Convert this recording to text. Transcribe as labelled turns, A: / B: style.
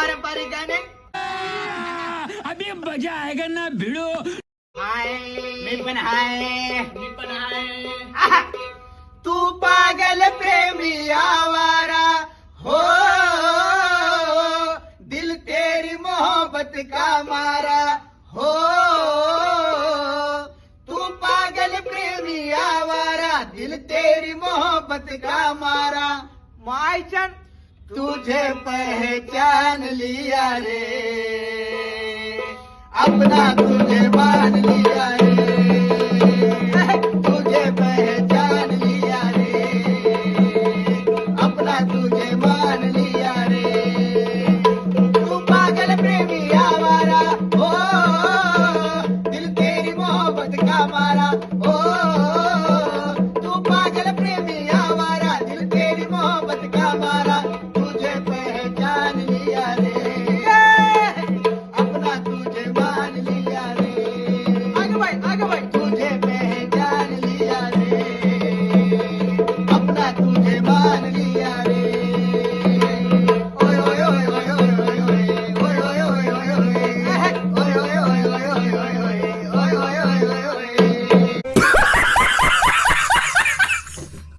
A: पारंपरिक गाणे.
B: अभी मजा आएगा ना भिड़ो.
A: हाय
C: मी पण हाय.
A: मी पण आहे. तू पागल प्रेमी आवारा हो, दिल तेरी मोहब्बत का मारा हो. तू पागल प्रेमी आवारा, दिल तेरी मोहब्बत का मारा. मायचन तुझे पहचान लिया रे, अपना तुझे मान लिया रे.